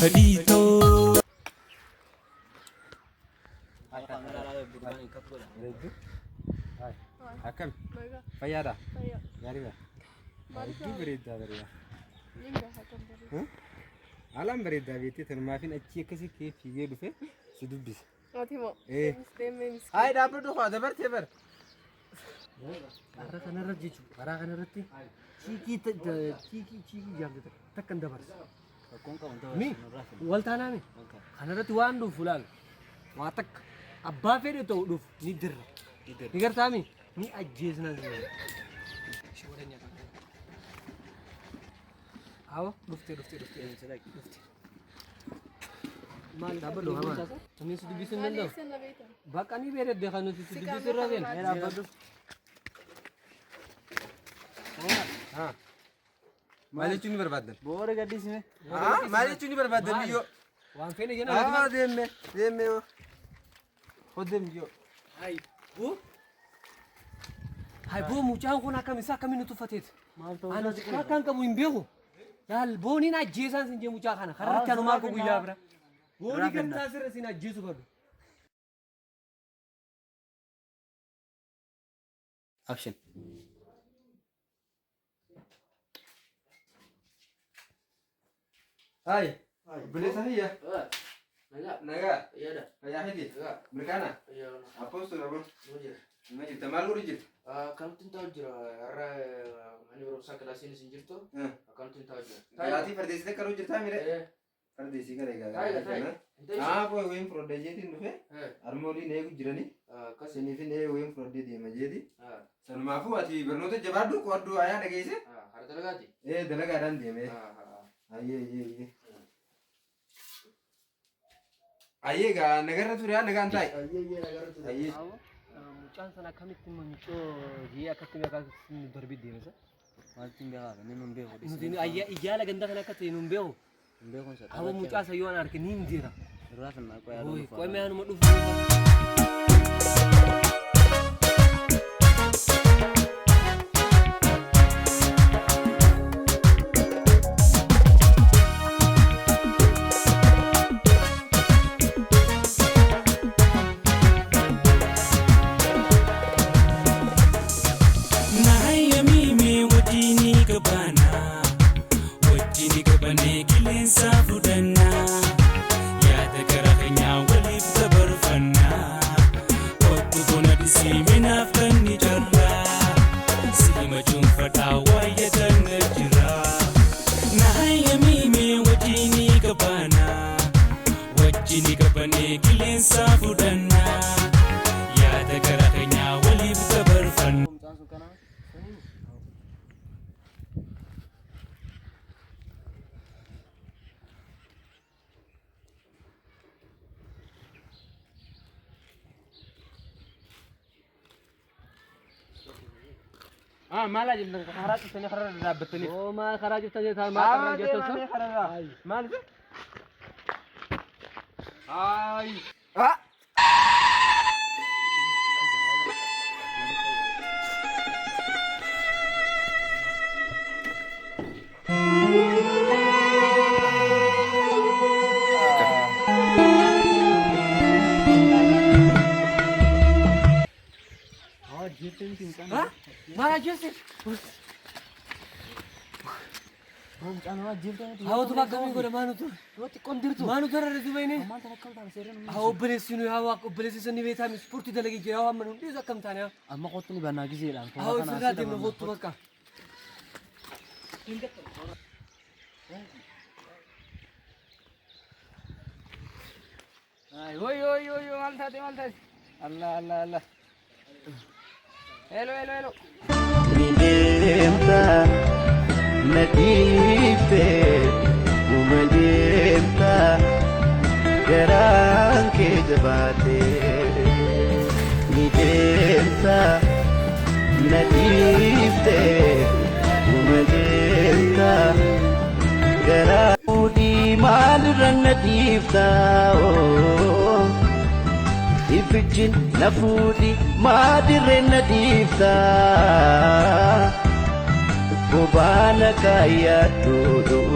fadito. Akkam fayyaadha gaariidha hedduu bareeddaa haalaan bareeddaa beektee tanumaafin achii akkasii kee fiigee dhufe si dubbise. Hayi dhaabbadhu haa dabartee bara. Karaa kanarra jechuudha. Karaa kanarratti ciikii jaallata takka hin dabarsa. Mi waltaanaami kanarratti waan dhufu laal waa takka abbaa fedhe ta'u dhufu ni dirra. Ni gartaami ni ajjeesna zina. Awo dhufte. Maal dhaabbadhu hamaa. Tunis dubbisuu hin danda'u. Bakka ni beeladde kan nuti dubbisuu irra beela. Dhaabbadhu. Maal jechuun ni barbaadan? Boora gaddisime. Maal jechuun ni barbaadan biyyoo? Waan fedhe jenna. Deemme hoddeem biyyoo. Hai boo mucaan kun akkamiin nuti uffateeti? Ana akkaan qabu hin beeku. Yaal booniin ajjeesaan sin jee mucaa kana karratti anu maal guyyaa bira. Boonii gartaa sirra sin ajjeesu badu. Action. Hai. Boleh saya? Naga. Iya dah. Kayak hidi. Mereka apa usul apa? Mujir. Tamal urujir. Kan tahu jira. Arah mana berusaha kelas ini sinjir tu. Kan tahu jira. Berarti perdesi itu kalau cerita mire. Perdesi kan lega. Apa yang produksi itu nufe? Armoni nego jirani. Kasih ni nego yang produksi dia majedi. Sama aku hati bernoto jabadu kuadu ayah ada guys. Ada delegasi. Delegadan dia me. Aye. Aye ga negara tu ya negara antai. Iya negara tu. Aye. Mucaan sana akkamitti mucoo jee akkatti beekaa darbii deemsa. Maaltu beekaa ni nun beeku. Nuti ijaa ganda kana akka ta'e nun beeku. Nun beeku sa. Hawa mucaa sayyoo an arge ni injira. Irraa kan naa qoyaa dhufa. Qoy mee anuma dhufu. Malah jadi karat itu ni karat dah betul ni. Oh mal karat itu saja sama karat jatuh tu. Mal itu. Ay. Mana Joseph? Hawa tu bakal minggu dah mana tu? Roti kondir tu. Mana tu ada tu ini? Hawa beres sini hawa beres sini beta mi sport itu lagi jauh mana tu zakam tanya. Amma kau tu ni benar gizi lah. Hawa sudah dia nak tu bakal. Oi, mantap. Allah. Hello. Midemta nadife umademta garaan ke jabate midemta nadife umademta garaan di malran nadifta Ifijin nafudi madire nadifta Bobana kaya tudu